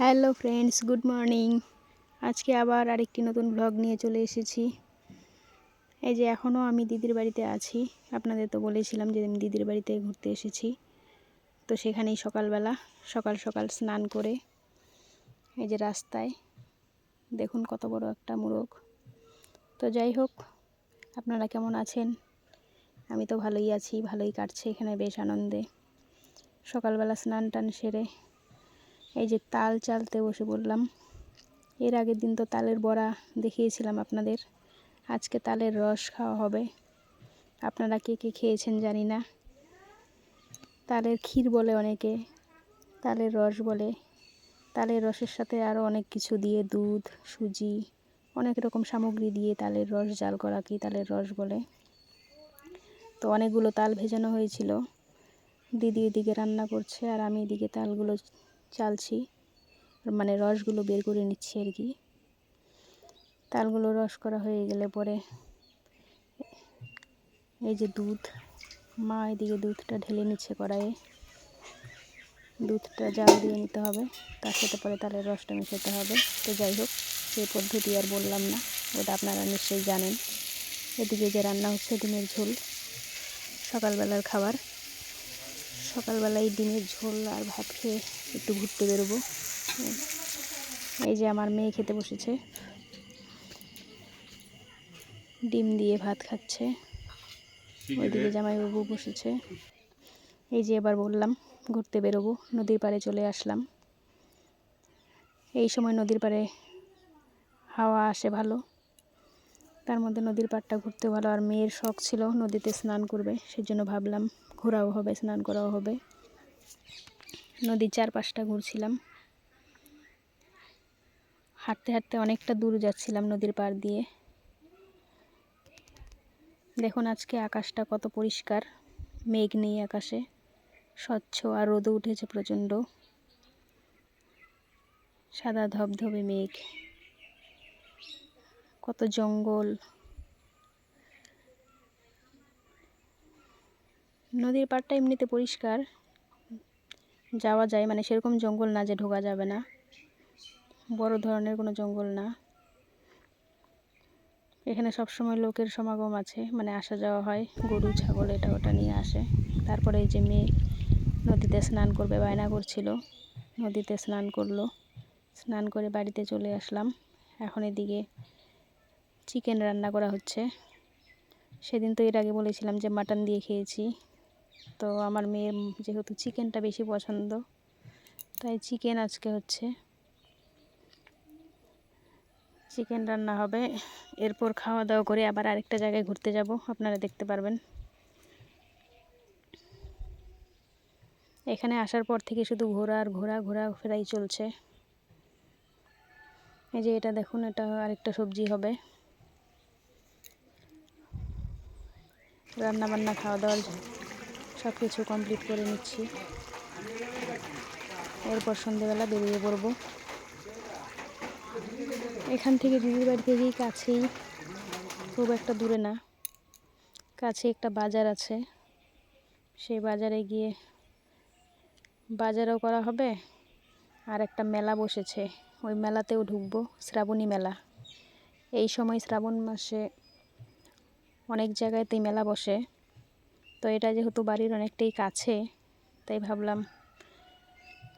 Hello friends, good morning. আজকে আবার আরেকটি নতুন ব্লগ নিয়ে চলে এসেছি। এই যে এখনও আমি দিদির বাড়িতে আছি। আপনাদের তো বলেছিলাম যে আমি দিদির বাড়িতে ঘুরতে এসেছি। তো সেখানেই সকালবেলা সকাল সকাল স্নান করে এই যে রাস্তায় দেখুন কত বড় একটা মোরগ। তো যাই হোক, আপনারা কেমন আছেন? আমি তো ভালোই আছি, ভালোই কাটছে এখানে বেশ আনন্দে। সকালবেলা স্নান টান সেরে এই যে তাল চালতে বসে পড়লাম। এর আগের দিন তো তালের বড়া দেখিয়েছিলাম আপনাদের। আজকে তালের রস খাওয়া হবে। আপনারা কে কে খেয়েছেন জানি না। তালের ক্ষীর বলে অনেকে, তালের রস বলে। তালের রসের সাথে আরও অনেক কিছু দিয়ে, দুধ, সুজি, অনেক রকম সামগ্রী দিয়ে তালের রস জাল করা কি তালের রস বলে। তো অনেকগুলো তাল ভেজানো হয়েছিল। দিদি এদিকে রান্না করছে আর আমি এদিকে তালগুলো চালছি, মানে রসগুলো বের করে নিচ্ছি আর কি। তালগুলো রস করা হয়ে গেলে পরে এই যে দুধ, মা এদিকে দুধটা ঢেলে নিচ্ছে কড়াইয়ে। দুধটা জাল দিয়ে নিতে হবে, তার সাথে পরে তালের রসটা মেশাতে হবে। তো যাই হোক, সেই পদ্ধতি আর বললাম না, ওটা আপনারা নিশ্চয়ই জানেন। এদিকে যে রান্না হচ্ছে ডিমের ঝোল, সকালবেলার খাবার। সকালবেলায় ডিমের ঝোল আর ভাত খেয়ে একটু ঘুরতে বেরোবো। এই যে আমার মেয়ে খেতে বসেছে, ডিম দিয়ে ভাত খাচ্ছে। ওইদিকে জামাইবাবু বসেছে। এই যে এবার বললাম ঘুরতে বেরোবো, নদীর পাড়ে চলে আসলাম। এই সময় নদীর পাড়ে হাওয়া আসে ভালো, তার মধ্যে নদীর পাড়টা ঘুরতে ভালো। আর মেয়ের শখ ছিল নদীতে স্নান করবে, সেজন্য ভাবলাম ঘোরাও হবে, স্নান করাও হবে। নদীর চারপাশটা ঘুরছিলাম, হাঁটতে হাঁটতে অনেকটা দূর যাচ্ছিলাম নদীর পাড় দিয়ে। দেখুন আজকে আকাশটা কত পরিষ্কার, মেঘ নেই আকাশে, স্বচ্ছ, আর রোদও উঠেছে প্রচণ্ড, সাদা ধবধবে মেঘ। কত জঙ্গল। নদীর পাড়টা এমনিতে পরিষ্কার, যাওয়া যায়, মানে সেরকম জঙ্গল না যে ঢোকা যাবে না, বড় ধরনের কোনো জঙ্গল না। এখানে সবসময় লোকের সমাগম আছে, মানে আসা যাওয়া হয়, গরু ছাগল এটা ওটা নিয়ে আসে। তারপরে এই যে মেয়ে নদীতে স্নান করবে বায়না করছিল, নদীতে স্নান করলো। স্নান করে বাড়িতে চলে আসলাম। এখন এদিকে চিকেন রান্না করা হচ্ছে। সেদিন তো এর আগে বলেছিলাম যে মাটন দিয়ে খেয়েছি। তো আমার মেয়ের যেহেতু চিকেনটা বেশি পছন্দ, তাই চিকেন আজকে হচ্ছে, চিকেন রান্না হবে। এরপর খাওয়া দাওয়া করে আবার আরেকটা জায়গায় ঘুরতে যাব, আপনারা দেখতে পারবেন। এখানে আসার পর থেকে শুধু ঘোরা আর ঘোরা, ঘোরাফেরাই চলছে। এই যে এটা দেখুন, এটা আরেকটা সবজি হবে। রান্না বান্না খাওয়া দাওয়ার সব কিছু কমপ্লিট করে নিচ্ছি। এরপর সন্ধেবেলা বেরিয়ে পড়ব। এখান থেকে দিদির বাড়ি থেকেই কাছেই, খুব একটা দূরে না, কাছে একটা বাজার আছে। সেই বাজারে গিয়ে বাজারও করা হবে, আর একটা মেলা বসেছে, ওই মেলাতেও ঢুকবো, শ্রাবণী মেলা। এই সময় শ্রাবণ মাসে অনেক জায়গাতেই মেলা বসে। তো এটা যেহেতু বাড়ির অনেকটাই কাছে, তাই ভাবলাম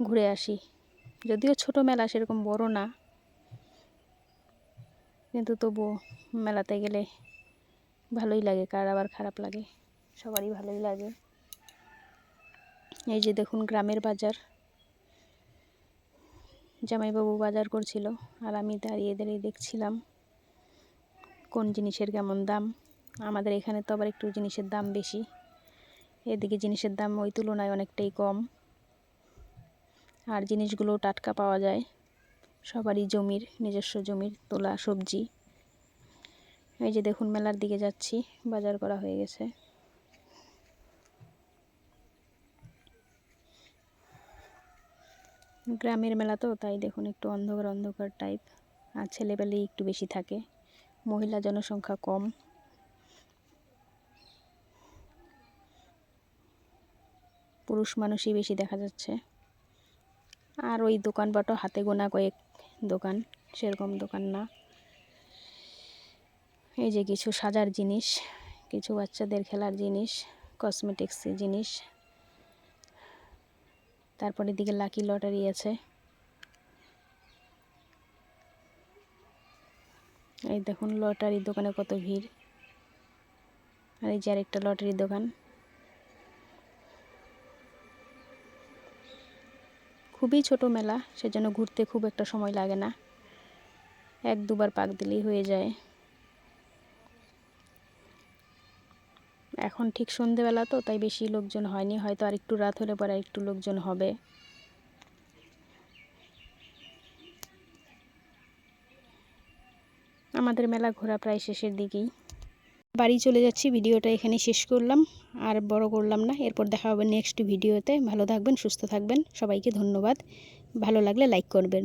ঘুরে আসি। যদিও ছোট মেলা, সেরকম বড় না, কিন্তু তবুও মেলাতে গেলে ভালোই লাগে, কার আবার খারাপ লাগে, সবারই ভালোই লাগে। এই যে দেখুন গ্রামের বাজার, জামাইবাবু বাজার করছিল আর আমি দাঁড়িয়ে দাঁড়িয়ে দেখছিলাম কোন জিনিসের কেমন দাম। আমাদের এখানে তো আবার একটু জিনিসের দাম বেশি, এদিকে জিনিসের দাম ওই তুলনায় অনেকটাই কম, আর জিনিসগুলো টাটকা পাওয়া যায়, সবারই জমির, নিজস্ব জমির তোলা সবজি। এই যে দেখুন মেলার দিকে যাচ্ছি, বাজার করা হয়ে গেছে। গ্রামের মেলা তো, তাই দেখুন একটু অন্ধকার অন্ধকার টাইপ, আর ছেলেবেলেই একটু বেশি থাকে, মহিলা জনসংখ্যা কম। পুরুষ মানুষই বেশি দেখা যাচ্ছে। আর ওই দোকানপাটও হাতে গোনা কয়েক দোকান, সেরকম দোকান না। এই যে কিছু সাজার জিনিস, কিছু বাচ্চাদের খেলার জিনিস, কসমেটিক্স জিনিস। তারপরে দিকে লাকি লটারি আছে। এই দেখুন লটারির দোকানে কত ভিড়। আর এই যে আরেকটা লটারির দোকান। খুবই ছোট মেলা, সেজন্য ঘুরতে খুব একটা সময় লাগে না, 1-2 বার পাক দিলেই হয়ে যায়। এখন ঠিক সন্ধেবেলা তো, তাই বেশি লোকজন হয়নি, হয়তো আর একটু রাত হলে পরে একটু লোকজন হবে। আমাদের মেলা ঘোরা প্রায় শেষের দিকেই, বাড়ি চলে যাচ্ছি। ভিডিওটা এখানে শেষ করলাম, আর বড় করলাম না। এরপর দেখা হবে নেক্সট ভিডিওতে। ভালো থাকবেন, সুস্থ থাকবেন, সবাইকে ধন্যবাদ। ভালো লাগলে লাইক করবেন।